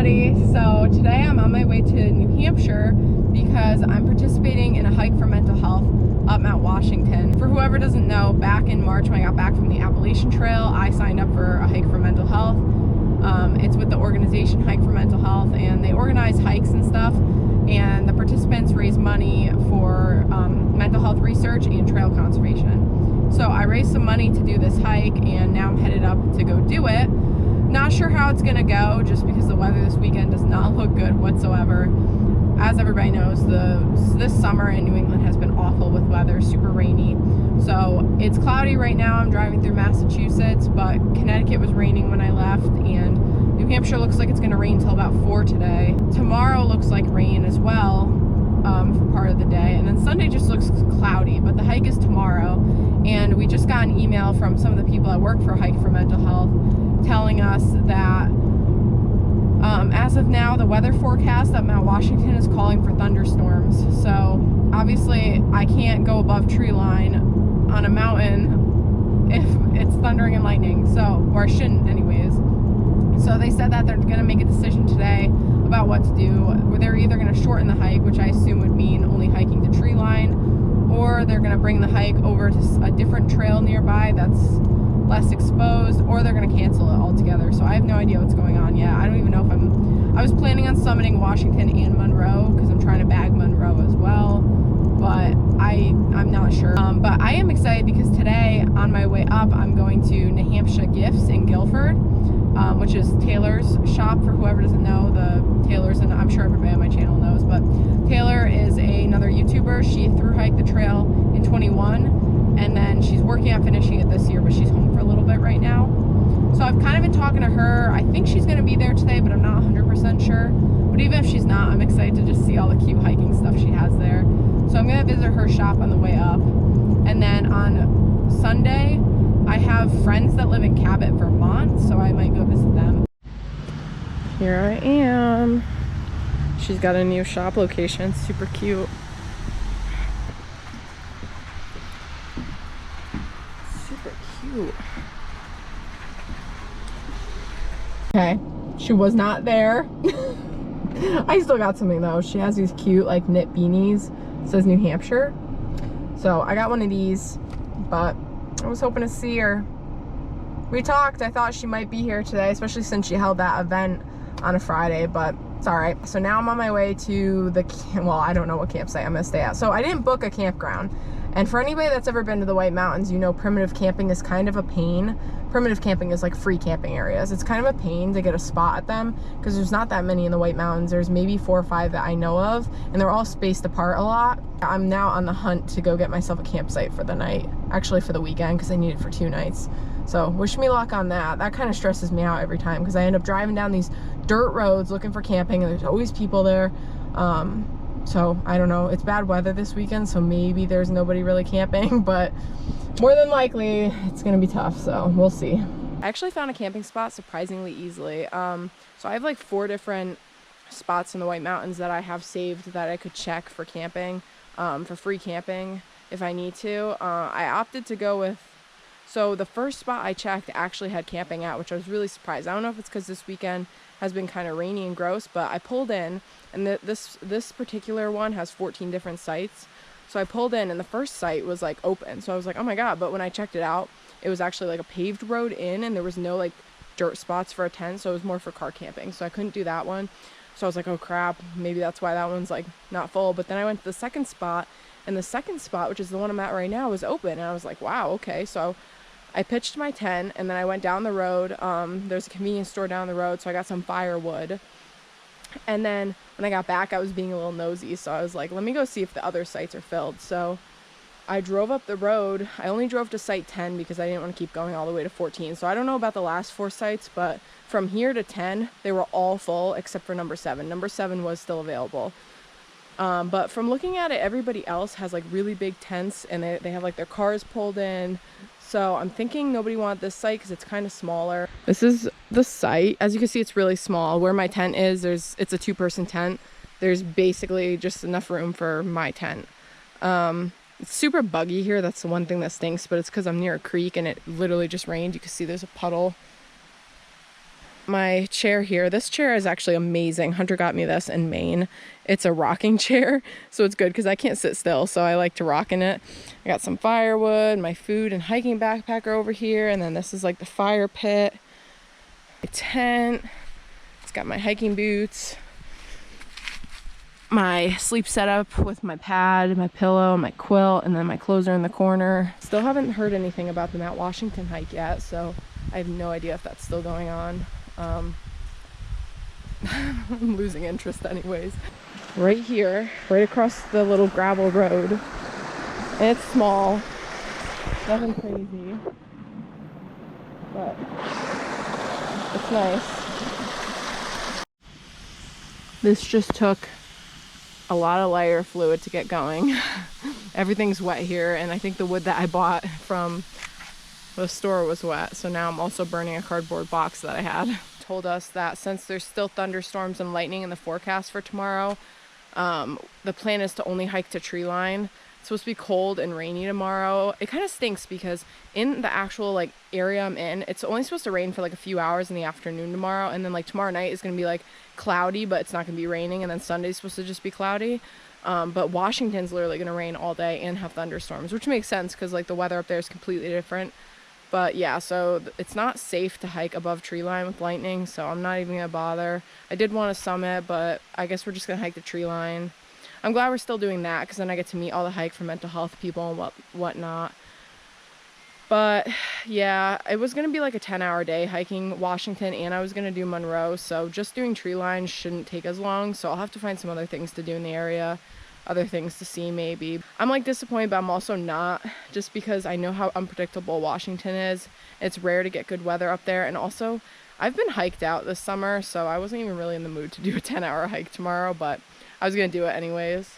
everybody. So today I'm on my way to New Hampshire because I'm participating in a hike for mental health up Mount Washington. For whoever doesn't know, back in March when I got back from the Appalachian Trail, I signed up for a hike for mental health. It's with the organization Hike for Mental Health, and they organize hikes and stuff, and the participants raise money for mental health research and trail conservation. So I raised some money to do this hike, and now I'm headed up to go do it. Not sure how it's gonna go, just because the weather this weekend does not look good whatsoever. As everybody knows, this summer in New England has been awful with weather, super rainy. So it's cloudy right now. I'm driving through Massachusetts, but Connecticut was raining when I left, and New Hampshire looks like it's gonna rain till about 4 today. Tomorrow looks like rain as well for part of the day, and then Sunday just looks cloudy, but the hike is tomorrow. And we just got an email from some of the people that work for Hike for Mental Health telling us that as of now, the weather forecast at Mount Washington is calling for thunderstorms. So obviously I can't go above tree line on a mountain if it's thundering and lightning, or I shouldn't anyways. So they said that they're gonna make a decision today about what to do. They're either gonna shorten the hike, which I assume would mean only hiking to tree line, or they're gonna bring the hike over to a different trail nearby that's less exposed, or they're gonna cancel it altogether. So I have no idea what's going on yet. I don't even know if I was planning on summiting Washington and Monroe because I'm trying to bag Monroe as well, but I'm not sure. But I am excited because today on my way up, I'm going to New Hampshire Gifts in Guilford, which is Taylor's shop. For whoever doesn't know, the Taylor's, and I'm sure everybody on my channel knows, but Taylor is another YouTuber. She thru hiked the trail in 21, and then she's working on finishing it this year, but she's home for a little bit right now. So I've kind of been talking to her. I think she's going to be there today, but I'm not 100% sure. But even if she's not, I'm excited to just see all the cute hiking stuff she has there. So I'm going to visit her shop on the way up. And then on Sunday, I have friends that live in Cabot, Vermont, so I might go visit them. Here I am. She's got a new shop location, super cute. Super cute. Okay, she was not there. I still got something though. She has these cute like knit beanies. It says New Hampshire. So I got one of these, but I was hoping to see her. We talked. I thought she might be here today, especially since she held that event on a Friday, but it's all right. So now I'm on my way to well, I don't know what campsite I'm gonna stay at. So I didn't book a campground. And for anybody that's ever been to the White Mountains, you know primitive camping is kind of a pain. Primitive camping is like free camping areas. It's kind of a pain to get a spot at them because there's not that many in the White Mountains. There's maybe 4 or 5 that I know of, and they're all spaced apart a lot. I'm now on the hunt to go get myself a campsite for the night, actually for the weekend, because I need it for 2 nights. So wish me luck on that. That kind of stresses me out every time because I end up driving down these dirt roads looking for camping, and there's always people there. So I don't know, it's bad weather this weekend, so maybe there's nobody really camping, but more than likely it's gonna be tough, so we'll see. I actually found a camping spot surprisingly easily. So I have like 4 different spots in the White Mountains that I have saved that I could check for camping, for free camping if I need to. I opted to go with, so the first spot I checked actually had camping at, which I was really surprised. I don't know if it's because this weekend has been kind of rainy and gross, but I pulled in, and this particular one has 14 different sites. So I pulled in, and the first site was like open. So I was like, oh my God. But when I checked it out, it was actually like a paved road in, and there was no like dirt spots for a tent. So it was more for car camping. So I couldn't do that one. So I was like, oh crap, maybe that's why that one's like not full. But then I went to the second spot, and the second spot, which is the one I'm at right now, was open. And I was like, wow, okay. So I pitched my tent, and then I went down the road. There's a convenience store down the road, so I got some firewood. And then when I got back, I was being a little nosy, so I was like, let me go see if the other sites are filled. So I drove up the road. I only drove to site 10 because I didn't want to keep going all the way to 14. So I don't know about the last 4 sites, but from here to 10, they were all full except for number 7. Number 7 was still available. But from looking at it, everybody else has like really big tents, and they have like their cars pulled in. So I'm thinking nobody wanted this site because it's kind of smaller. This is the site. As you can see, it's really small. Where my tent is, it's a 2-person tent. There's basically just enough room for my tent. It's super buggy here. That's the one thing that stinks, but it's because I'm near a creek and it literally just rained. You can see there's a puddle my chair here. This chair is actually amazing. Hunter got me this in Maine. It's a rocking chair, so it's good because I can't sit still, so I like to rock in it. I got some firewood, my food and hiking backpack are over here, and then this is like the fire pit, my tent. It's got my hiking boots, my sleep setup with my pad, my pillow, my quilt, and then my clothes are in the corner. Still haven't heard anything about the Mount Washington hike yet, so I have no idea if that's still going on. I'm losing interest anyways. Right here, right across the little gravel road. And it's small, nothing crazy, but it's nice. This just took a lot of lighter fluid to get going. Everything's wet here, and I think the wood that I bought from the store was wet, so now I'm also burning a cardboard box that I had. Told us that since there's still thunderstorms and lightning in the forecast for tomorrow, the plan is to only hike to tree line. It's supposed to be cold and rainy tomorrow. It kind of stinks because in the actual like area I'm in, it's only supposed to rain for like a few hours in the afternoon tomorrow, and then like tomorrow night is going to be like cloudy, but it's not going to be raining, and then Sunday's supposed to just be cloudy. But Washington's literally going to rain all day and have thunderstorms, which makes sense because like the weather up there is completely different. But yeah, so it's not safe to hike above tree line with lightning, so I'm not even gonna bother. I did want to summit, but I guess we're just gonna hike the tree line. I'm glad we're still doing that because then I get to meet all the hike for mental health people and whatnot. But yeah, it was gonna be like a 10-hour day hiking Washington, and I was gonna do Monroe, so just doing tree line shouldn't take as long, so I'll have to find some other things to do in the area. Other things to see maybe. I'm like disappointed, but I'm also not, just because I know how unpredictable Washington is. It's rare to get good weather up there, and also I've been hiked out this summer, so I wasn't even really in the mood to do a 10-hour hike tomorrow, but I was gonna do it anyways.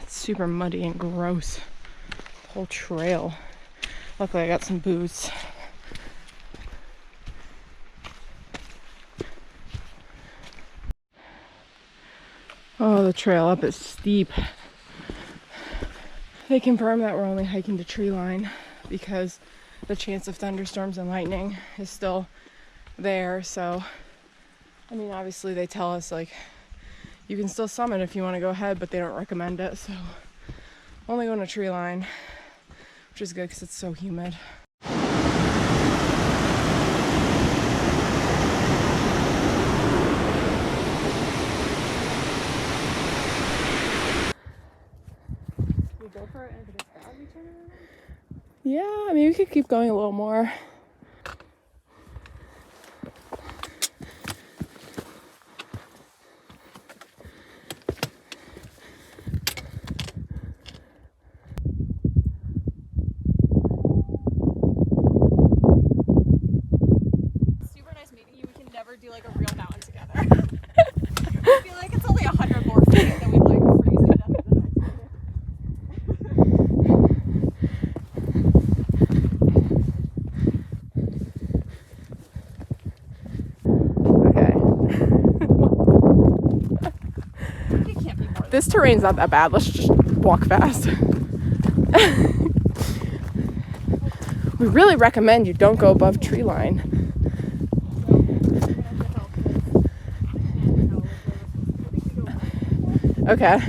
It's super muddy and gross, the whole trail. Luckily I got some boots. Oh, the trail up is steep. They confirmed that we're only hiking to tree line because the chance of thunderstorms and lightning is still there. So, I mean, obviously they tell us like you can still summit if you want to go ahead, but they don't recommend it. So, only going to tree line, which is good because it's so humid. We go for it and if it's bad, we turn around? Yeah, I mean, we could keep going a little more. Do like a real mountain together. I feel like it's only 100 more feet and then we like freeze to death the next Okay. It can't be more. This terrain's not that bad. Let's just walk fast. We really recommend you don't go above tree line. Okay.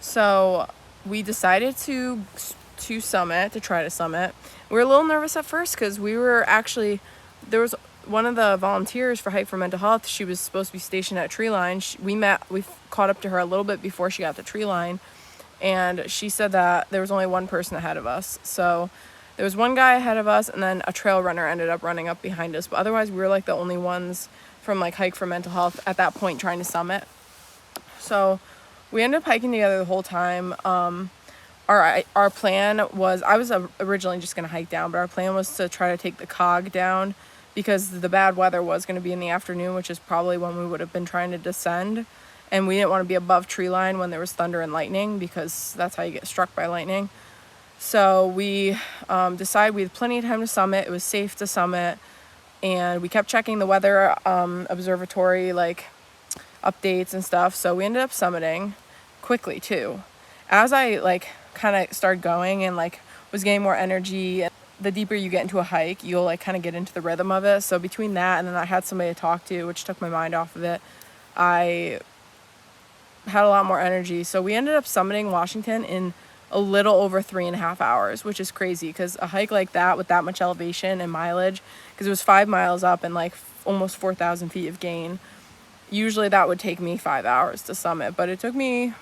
So we decided to summit, to try to summit. We were a little nervous at first because we were actually, there was one of the volunteers for Hike for Mental Health. She was supposed to be stationed at tree line. We caught up to her a little bit before she got to tree line, and she said that there was only one person ahead of us. So there was one guy ahead of us, and then a trail runner ended up running up behind us. But otherwise, we were like the only ones from like Hike for Mental Health at that point trying to summit. So we ended up hiking together the whole time. Our plan was, I was originally just going to hike down, but our plan was to try to take the cog down because the bad weather was going to be in the afternoon, which is probably when we would have been trying to descend. And we didn't want to be above tree line when there was thunder and lightning, because that's how you get struck by lightning. So we decided we had plenty of time to summit. It was safe to summit. And we kept checking the weather observatory like updates and stuff. So we ended up summiting quickly too. As I like kind of started going and like was getting more energy, the deeper you get into a hike, you'll like kind of get into the rhythm of it. So between that and then I had somebody to talk to, which took my mind off of it, I had a lot more energy. So we ended up summiting Washington in a little over 3.5 hours, which is crazy because a hike like that with that much elevation and mileage, because it was 5 miles up and like almost 4,000 feet of gain, usually that would take me 5 hours to summit, but it took me,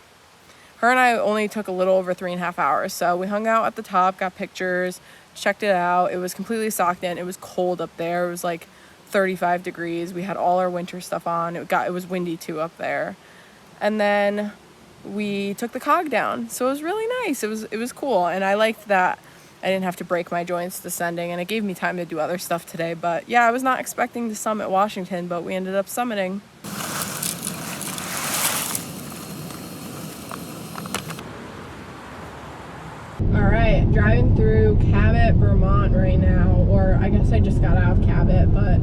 her and I only took a little over 3.5 hours. So we hung out at the top, got pictures, checked it out. It was completely socked in. It was cold up there. It was like 35 degrees. We had all our winter stuff on. It was windy too up there. And then we took the cog down. So it was really nice. It was cool. And I liked that I didn't have to break my joints descending, and it gave me time to do other stuff today. But yeah, I was not expecting to summit Washington, but we ended up summiting. All right, driving through Cabot, Vermont right now, or I guess I just got out of Cabot, but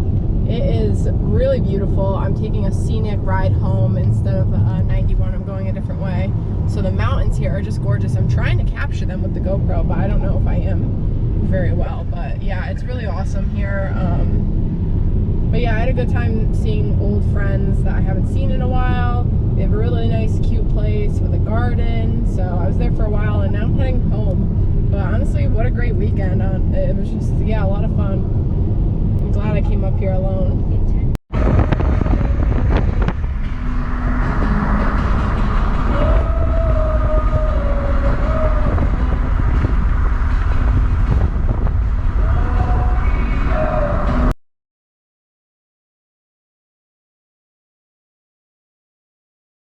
it is really beautiful. I'm taking a scenic ride home instead of 91. I'm going a different way. So the mountains here are just gorgeous. I'm trying to capture them with the GoPro, but I don't know if I am very well. But yeah, it's really awesome here. But yeah, I had a good time seeing old friends that I haven't seen in a while. They have a really nice, cute place with a garden. So I was there for a while, and now I'm heading home. But honestly, what a great weekend. It was just, yeah, a lot of fun. I'm glad I came up here alone.